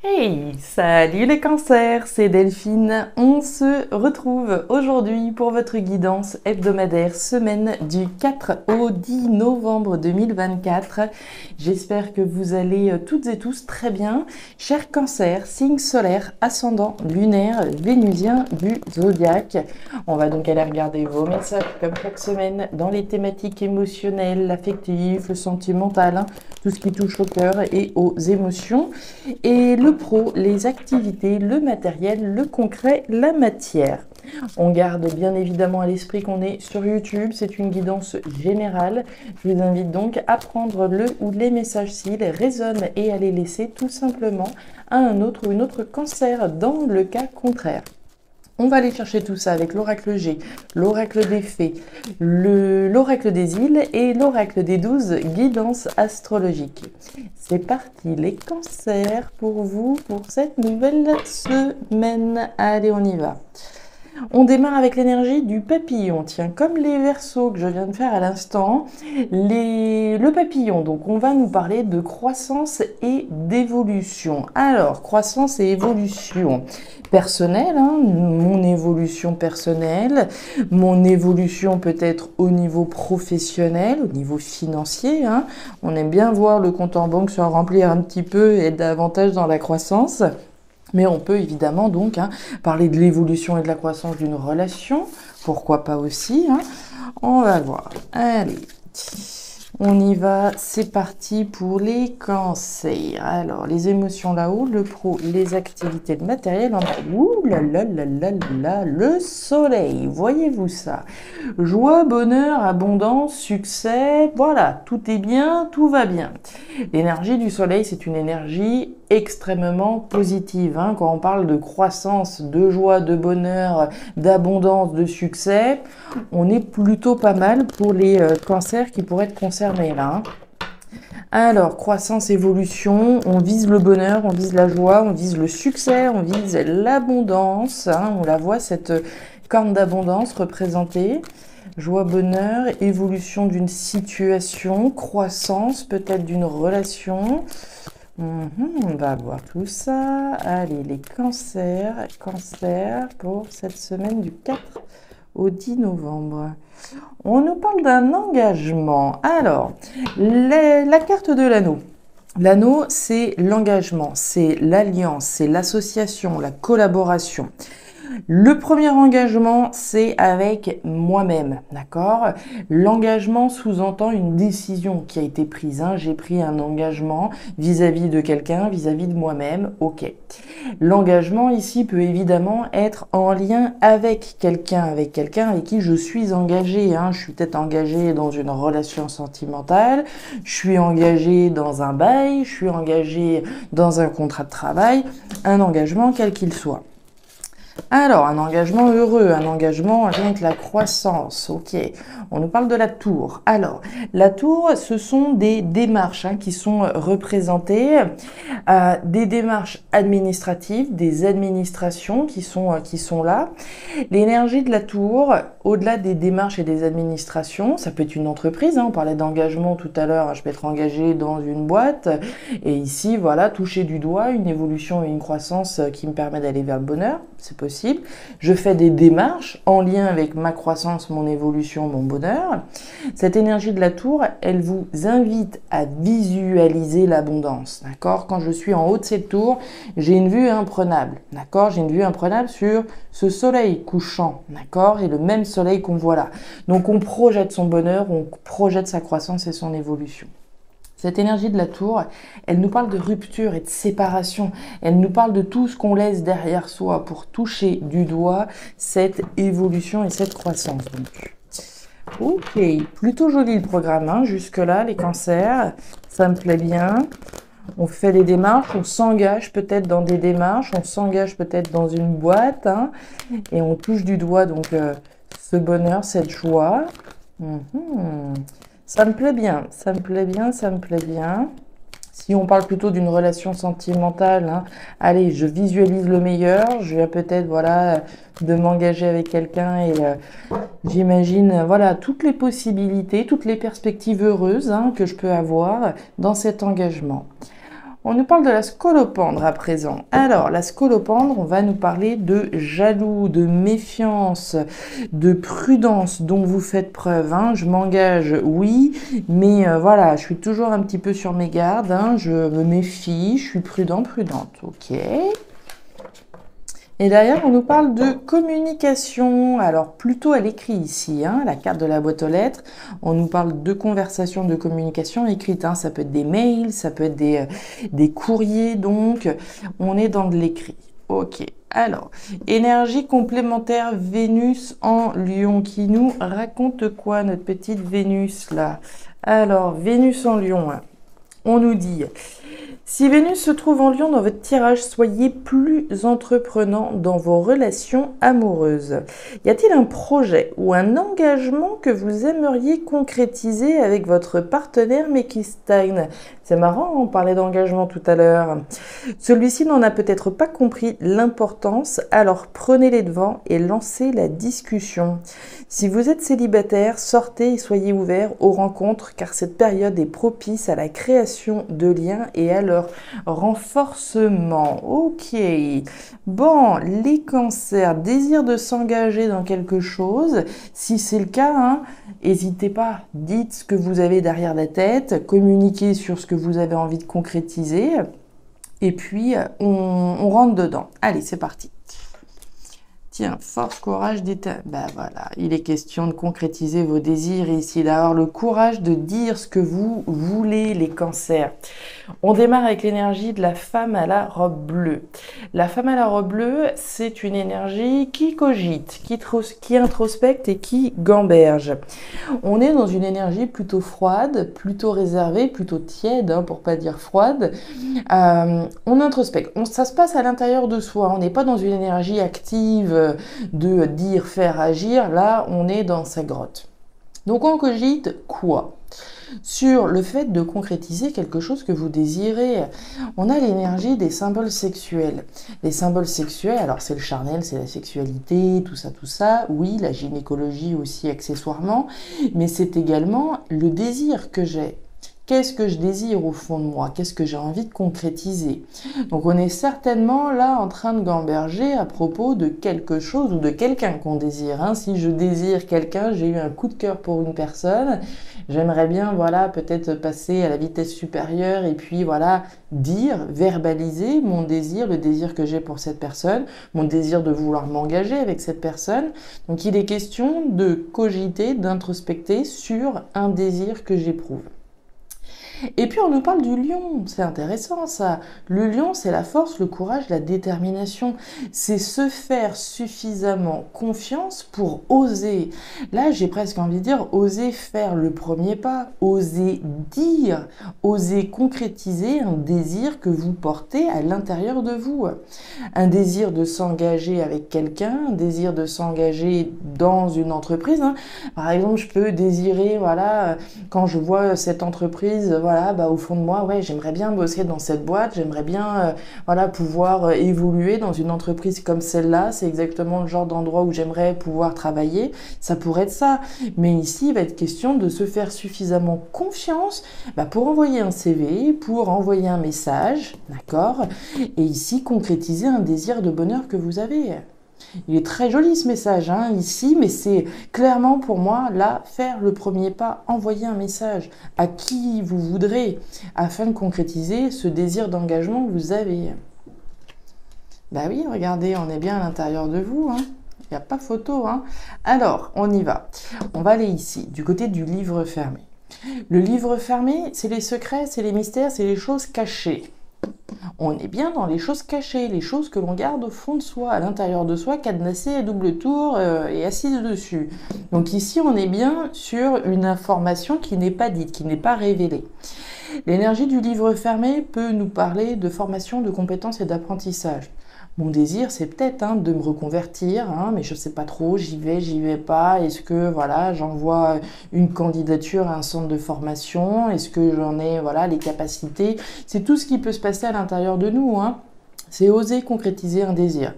Hey, salut les cancers, c'est Delphine. On se retrouve aujourd'hui pour votre guidance hebdomadaire semaine du 4 au 10 novembre 2024. J'espère que vous allez toutes et tous très bien. Chers cancers, signe solaire, ascendant, lunaire, vénusien du zodiaque. On va donc aller regarder vos messages comme chaque semaine dans les thématiques émotionnelles, affectives, le sentimental, tout ce qui touche au cœur et aux émotions. Et le pro, les activités, le matériel, le concret, la matière. On garde bien évidemment à l'esprit qu'on est sur YouTube, c'est une guidance générale. Je vous invite donc à prendre le ou les messages s'ils résonnent et à les laisser tout simplement à un autre ou une autre cancer dans le cas contraire. On va aller chercher tout ça avec l'oracle G, l'oracle des fées, l'oracle des îles et l'oracle des 12 guidances astrologiques. C'est parti les cancers pour vous pour cette nouvelle semaine. Allez, on y va. On démarre avec l'énergie du papillon, tiens, comme les versos que je viens de faire à l'instant, le papillon, donc on va nous parler de croissance et d'évolution. Alors, croissance et évolution personnelle, mon évolution personnelle, mon évolution peut-être au niveau professionnel, au niveau financier, on aime bien voir le compte en banque se remplir un petit peu et davantage dans la croissance. Mais on peut évidemment donc parler de l'évolution et de la croissance d'une relation, pourquoi pas aussi. On va voir. Allez, on y va, c'est parti pour les cancers. Alors, les émotions là-haut, le pro, les activités, le matériel en bas. Ouh là là là là là, le soleil, voyez-vous ça? Joie, bonheur, abondance, succès, voilà, tout est bien, tout va bien. L'énergie du soleil, c'est une énergie extrêmement positive. Quand on parle de croissance, de joie, de bonheur, d'abondance, de succès, on est plutôt pas mal pour les cancers qui pourraient être concernés là. Alors, croissance, évolution, on vise le bonheur, on vise la joie, on vise le succès, on vise l'abondance. On la voit, cette corne d'abondance représentée. Joie, bonheur, évolution d'une situation, croissance peut-être d'une relation. On va voir tout ça. Allez, les cancers pour cette semaine du 4 au 10 novembre. On nous parle d'un engagement. Alors, la carte de l'anneau. L'anneau, c'est l'engagement, c'est l'alliance, c'est l'association, la collaboration. Le premier engagement, c'est avec moi-même, d'accord? L'engagement sous-entend une décision qui a été prise. J'ai pris un engagement vis-à-vis de quelqu'un, vis-à-vis de moi-même, ok. L'engagement ici peut évidemment être en lien avec quelqu'un avec qui je suis engagée. Je suis peut-être engagée dans une relation sentimentale, je suis engagée dans un bail, je suis engagée dans un contrat de travail, un engagement quel qu'il soit. Alors, un engagement heureux, un engagement avec la croissance, ok. On nous parle de la tour. Alors, la tour, ce sont des démarches qui sont représentées, des démarches administratives, des administrations qui sont là. L'énergie de la tour, au-delà des démarches et des administrations, ça peut être une entreprise, on parlait d'engagement tout à l'heure, je peux être engagé dans une boîte, et ici, voilà, toucher du doigt une évolution et une croissance qui me permet d'aller vers le bonheur, c'est possible. Je fais des démarches en lien avec ma croissance, mon évolution, mon bonheur. Cette énergie de la tour, elle vous invite à visualiser l'abondance, d'accord? Quand je suis en haut de cette tour, j'ai une vue imprenable, d'accord? J'ai une vue imprenable sur ce soleil couchant, d'accord? Et le même soleil qu'on voit là. Donc on projette son bonheur, on projette sa croissance et son évolution. Cette énergie de la tour, elle nous parle de rupture et de séparation. Elle nous parle de tout ce qu'on laisse derrière soi pour toucher du doigt cette évolution et cette croissance. Donc. Ok, plutôt joli le programme, jusque-là, les cancers, ça me plaît bien. On fait des démarches, on s'engage peut-être dans des démarches, on s'engage peut-être dans une boîte, et on touche du doigt donc ce bonheur, cette joie. Ça me plaît bien, ça me plaît bien, ça me plaît bien. Si on parle plutôt d'une relation sentimentale, allez, je visualise le meilleur, je viens peut-être, voilà, de m'engager avec quelqu'un et j'imagine, voilà, toutes les possibilités, toutes les perspectives heureuses que je peux avoir dans cet engagement. On nous parle de la scolopendre à présent. Alors, la scolopendre, on va nous parler de jaloux, de méfiance, de prudence dont vous faites preuve. Hein. Je m'engage, oui, mais voilà, je suis toujours un petit peu sur mes gardes. Hein. Je me méfie, je suis prudente. Ok. Et derrière, on nous parle de communication. Alors, plutôt à l'écrit ici, hein, la carte de la boîte aux lettres. On nous parle de conversation, de communication écrite. Hein. Ça peut être des mails, ça peut être des courriers. Donc, on est dans de l'écrit. Ok. Alors, énergie complémentaire Vénus en Lion qui nous raconte quoi, notre petite Vénus là? Alors, Vénus en Lion, hein. On nous dit... Si Vénus se trouve en Lion dans votre tirage, soyez plus entreprenant dans vos relations amoureuses. Y a-t-il un projet ou un engagement que vous aimeriez concrétiser avec votre partenaire mais qui stagne? C'est marrant, on parlait d'engagement tout à l'heure. Celui-ci n'en a peut-être pas compris l'importance, alors prenez les devants et lancez la discussion. Si vous êtes célibataire, sortez et soyez ouverts aux rencontres car cette période est propice à la création de liens et à leur renforcement. Ok. Bon, les cancers, désir de s'engager dans quelque chose. Si c'est le cas, hein, n'hésitez pas. Dites ce que vous avez derrière la tête, communiquez sur ce que vous avez envie de concrétiser. Et puis, on rentre dedans. Allez, c'est parti. Tiens, force, courage, détermination. Ben voilà, il est question de concrétiser vos désirs ici, d'avoir le courage de dire ce que vous voulez, les cancers. On démarre avec l'énergie de la femme à la robe bleue. La femme à la robe bleue, c'est une énergie qui cogite, qui introspecte et qui gamberge. On est dans une énergie plutôt froide, plutôt réservée, plutôt tiède, hein, pour pas dire froide. On introspecte, ça se passe à l'intérieur de soi, on n'est pas dans une énergie active de dire, faire, agir. Là, on est dans sa grotte. Donc, on cogite quoi? Sur le fait de concrétiser quelque chose que vous désirez. On a l'énergie des symboles sexuels. Les symboles sexuels, alors c'est le charnel, c'est la sexualité, tout ça, oui, la gynécologie aussi accessoirement, mais c'est également le désir que j'ai. Qu'est-ce que je désire au fond de moi? Qu'est-ce que j'ai envie de concrétiser? Donc on est certainement là en train de gamberger à propos de quelque chose ou de quelqu'un qu'on désire. Hein. Si je désire quelqu'un, j'ai eu un coup de cœur pour une personne, j'aimerais bien, voilà, peut-être passer à la vitesse supérieure et puis, voilà, dire, verbaliser mon désir, le désir que j'ai pour cette personne, mon désir de vouloir m'engager avec cette personne. Donc il est question de cogiter, d'introspecter sur un désir que j'éprouve. Et puis on nous parle du lion, c'est intéressant ça. Le lion, c'est la force, le courage, la détermination. C'est se faire suffisamment confiance pour oser. Là, j'ai presque envie de dire, oser faire le premier pas, oser dire, oser concrétiser un désir que vous portez à l'intérieur de vous. Un désir de s'engager avec quelqu'un, un désir de s'engager dans une entreprise. Hein. Par exemple, je peux désirer, voilà, quand je vois cette entreprise, voilà, bah, au fond de moi, ouais, j'aimerais bien bosser dans cette boîte, j'aimerais bien voilà, pouvoir évoluer dans une entreprise comme celle-là, c'est exactement le genre d'endroit où j'aimerais pouvoir travailler, ça pourrait être ça. Mais ici, il va être question de se faire suffisamment confiance bah, pour envoyer un CV, pour envoyer un message, d'accord? Et ici, concrétiser un désir de bonheur que vous avez. Il est très joli ce message hein, ici, mais c'est clairement pour moi, là, faire le premier pas, envoyer un message à qui vous voudrez, afin de concrétiser ce désir d'engagement que vous avez. Bah oui, regardez, on est bien à l'intérieur de vous, hein. Il n'y a pas photo. Hein. Alors, on y va. On va aller ici, du côté du livre fermé. Le livre fermé, c'est les secrets, c'est les mystères, c'est les choses cachées. On est bien dans les choses cachées, les choses que l'on garde au fond de soi, à l'intérieur de soi, cadenassées à double tour et assises dessus. Donc ici, on est bien sur une information qui n'est pas dite, qui n'est pas révélée. L'énergie du livre fermé peut nous parler de formation, de compétences et d'apprentissage. Mon désir, c'est peut-être hein, de me reconvertir, hein, mais je ne sais pas trop, j'y vais pas. Est-ce que voilà, j'envoie une candidature à un centre de formation? Est-ce que j'en ai voilà, les capacités? C'est tout ce qui peut se passer à l'intérieur de nous. Hein. C'est oser concrétiser un désir.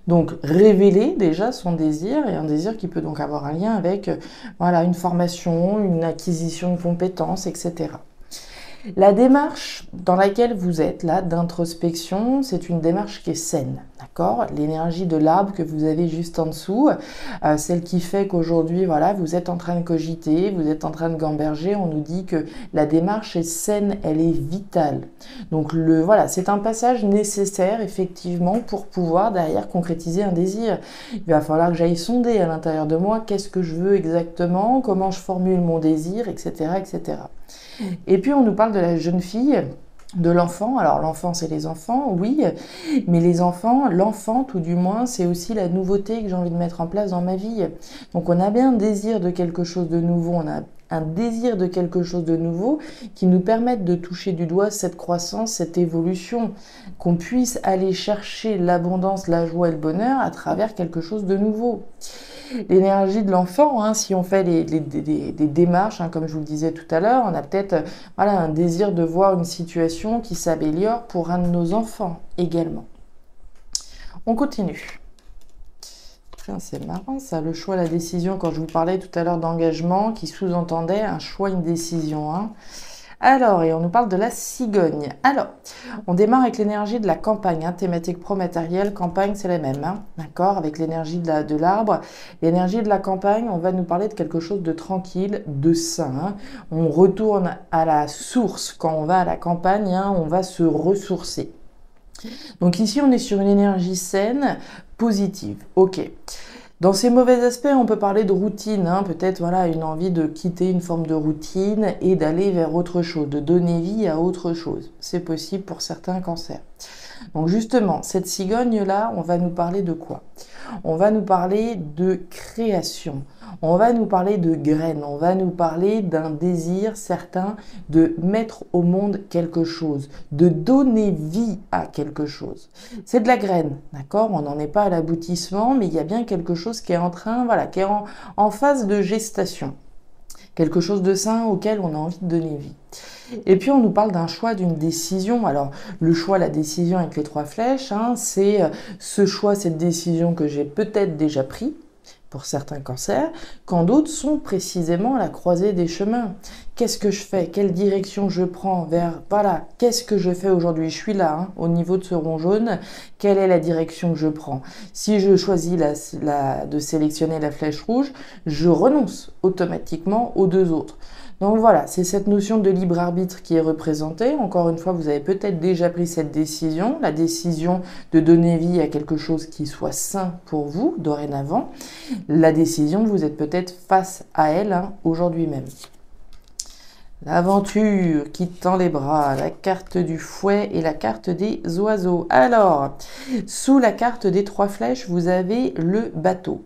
Donc, révéler déjà son désir, et un désir qui peut donc avoir un lien avec voilà, une formation, une acquisition de compétences, etc. La démarche dans laquelle vous êtes là, d'introspection, c'est une démarche qui est saine, d'accord? L'énergie de l'arbre que vous avez juste en dessous, celle qui fait qu'aujourd'hui, voilà, vous êtes en train de cogiter, vous êtes en train de gamberger, on nous dit que la démarche est saine, elle est vitale. Donc voilà, c'est un passage nécessaire, effectivement, pour pouvoir derrière concrétiser un désir. Il va falloir que j'aille sonder à l'intérieur de moi qu'est-ce que je veux exactement, comment je formule mon désir, etc., etc. Et puis on nous parle de la jeune fille, de l'enfant. Alors l'enfant c'est les enfants, oui, mais les enfants, l'enfant tout du moins, c'est aussi la nouveauté que j'ai envie de mettre en place dans ma vie. Donc on a bien un désir de quelque chose de nouveau, on a un désir de quelque chose de nouveau qui nous permette de toucher du doigt cette croissance, cette évolution, qu'on puisse aller chercher l'abondance, la joie et le bonheur à travers quelque chose de nouveau. L'énergie de l'enfant, hein, si on fait des démarches, hein, comme je vous le disais tout à l'heure, on a peut-être voilà, un désir de voir une situation qui s'améliore pour un de nos enfants également. On continue. C'est marrant ça, le choix, la décision, quand je vous parlais tout à l'heure d'engagement, qui sous-entendait un choix, une décision. Hein. Alors, et on nous parle de la cigogne. Alors, on démarre avec l'énergie de la campagne, hein, thématique pro-matérielle, campagne c'est la même, hein, d'accord, avec l'énergie de l'arbre. L'énergie de la campagne, on va nous parler de quelque chose de tranquille, de sain. Hein. On retourne à la source, quand on va à la campagne, hein, on va se ressourcer. Donc ici, on est sur une énergie saine, positive, ok. Dans ces mauvais aspects, on peut parler de routine, hein, peut-être voilà, une envie de quitter une forme de routine et d'aller vers autre chose, de donner vie à autre chose. C'est possible pour certains cancers. Donc justement, cette cigogne-là, on va nous parler de quoi? On va nous parler de création, on va nous parler de graines, on va nous parler d'un désir certain de mettre au monde quelque chose, de donner vie à quelque chose. C'est de la graine, d'accord? On n'en est pas à l'aboutissement, mais il y a bien quelque chose qui est en train, voilà, qui est en phase de gestation. Quelque chose de sain auquel on a envie de donner vie. Et puis on nous parle d'un choix, d'une décision. Alors le choix, la décision avec les 3 flèches, hein, c'est ce choix, cette décision que j'ai peut-être déjà pris pour certains cancers, quand d'autres sont précisément à la croisée des chemins. Qu'est-ce que je fais? Quelle direction je prends vers... Voilà, qu'est-ce que je fais aujourd'hui? Je suis là, hein, au niveau de ce rond jaune. Quelle est la direction que je prends? Si je choisis de sélectionner la flèche rouge, je renonce automatiquement aux 2 autres. Donc voilà, c'est cette notion de libre arbitre qui est représentée. Encore une fois, vous avez peut-être déjà pris cette décision, la décision de donner vie à quelque chose qui soit sain pour vous, dorénavant. La décision, vous êtes peut-être face à elle, hein, aujourd'hui même. L'aventure qui tend les bras, la carte du fouet et la carte des oiseaux. Alors, sous la carte des 3 flèches, vous avez le bateau.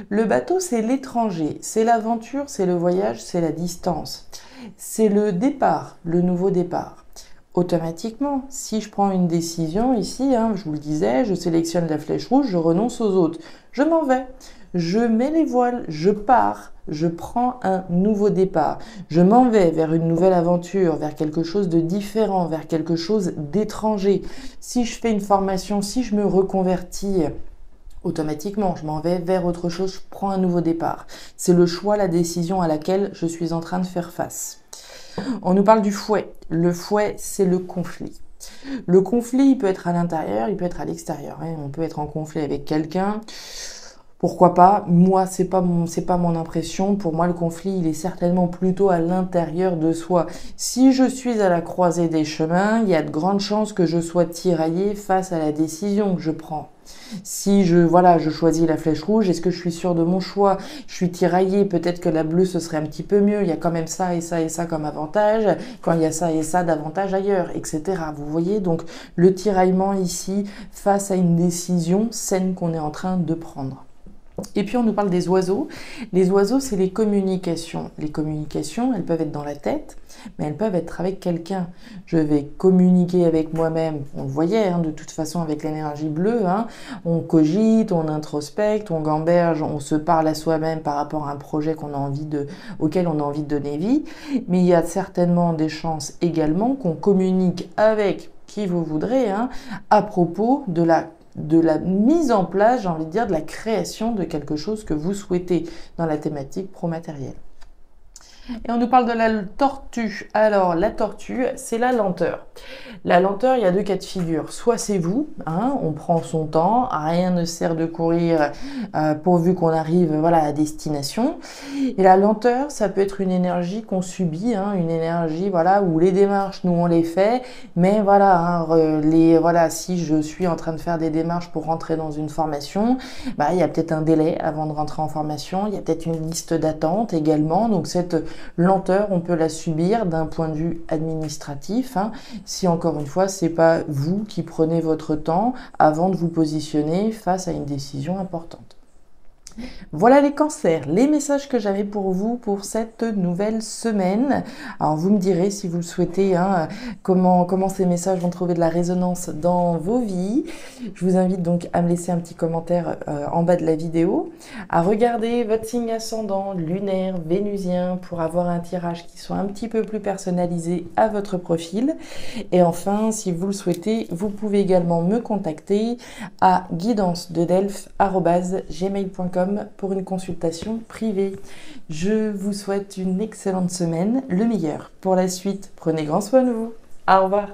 Le bateau, c'est l'étranger, c'est l'aventure, c'est le voyage, c'est la distance. C'est le départ, le nouveau départ. Automatiquement, si je prends une décision ici, hein, je vous le disais, je sélectionne la flèche rouge, je renonce aux autres. Je m'en vais, je mets les voiles, je pars, je prends un nouveau départ. Je m'en vais vers une nouvelle aventure, vers quelque chose de différent, vers quelque chose d'étranger. Si je fais une formation, si je me reconvertis, automatiquement, je m'en vais vers autre chose, je prends un nouveau départ. C'est le choix, la décision à laquelle je suis en train de faire face. On nous parle du fouet. Le fouet, c'est le conflit. Le conflit, il peut être à l'intérieur, il peut être à l'extérieur. On peut être en conflit avec quelqu'un. Pourquoi pas? Moi, c'est pas mon impression. Pour moi, le conflit, il est certainement plutôt à l'intérieur de soi. Si je suis à la croisée des chemins, il y a de grandes chances que je sois tiraillée face à la décision que je prends. Si je choisis la flèche rouge, est-ce que je suis sûre de mon choix? Je suis tiraillée, peut-être que la bleue, ce serait un petit peu mieux. Il y a quand même ça et ça et ça comme avantage, quand il y a ça et ça d'avantage ailleurs, etc. Vous voyez, donc le tiraillement ici face à une décision saine qu'on est en train de prendre. Et puis on nous parle des oiseaux. Les oiseaux, c'est les communications. Les communications, elles peuvent être dans la tête, mais elles peuvent être avec quelqu'un. Je vais communiquer avec moi-même. On le voyait, hein, de toute façon, avec l'énergie bleue. Hein. On cogite, on introspecte, on gamberge, on se parle à soi-même par rapport à un projet auquel on a envie de donner vie. Mais il y a certainement des chances également qu'on communique avec qui vous voudrez, hein, à propos de la mise en place, j'ai envie de dire, de la création de quelque chose que vous souhaitez dans la thématique pro-matérielle. Et on nous parle de la tortue. Alors, la tortue, c'est la lenteur. La lenteur, il y a deux cas de figure. Soit c'est vous, hein, on prend son temps, rien ne sert de courir pourvu qu'on arrive voilà, à destination. Et la lenteur, ça peut être une énergie qu'on subit, hein, une énergie voilà, où les démarches, nous, on les fait. Mais voilà, hein, voilà, si je suis en train de faire des démarches pour rentrer dans une formation, bah, il y a peut-être un délai avant de rentrer en formation. Il y a peut-être une liste d'attente également. Donc, cette lenteur, on peut la subir d'un point de vue administratif, hein, si encore une fois, c'est pas vous qui prenez votre temps avant de vous positionner face à une décision importante. Voilà les cancers, les messages que j'avais pour vous pour cette nouvelle semaine. Alors vous me direz si vous le souhaitez, hein, comment ces messages vont trouver de la résonance dans vos vies. Je vous invite donc à me laisser un petit commentaire en bas de la vidéo, à regarder votre signe ascendant, lunaire, vénusien pour avoir un tirage qui soit un petit peu plus personnalisé à votre profil. Et enfin, si vous le souhaitez, vous pouvez également me contacter à guidancededelphes@gmail.com pour une consultation privée. Je vous souhaite une excellente semaine, le meilleur pour la suite. Prenez grand soin de vous. Au revoir.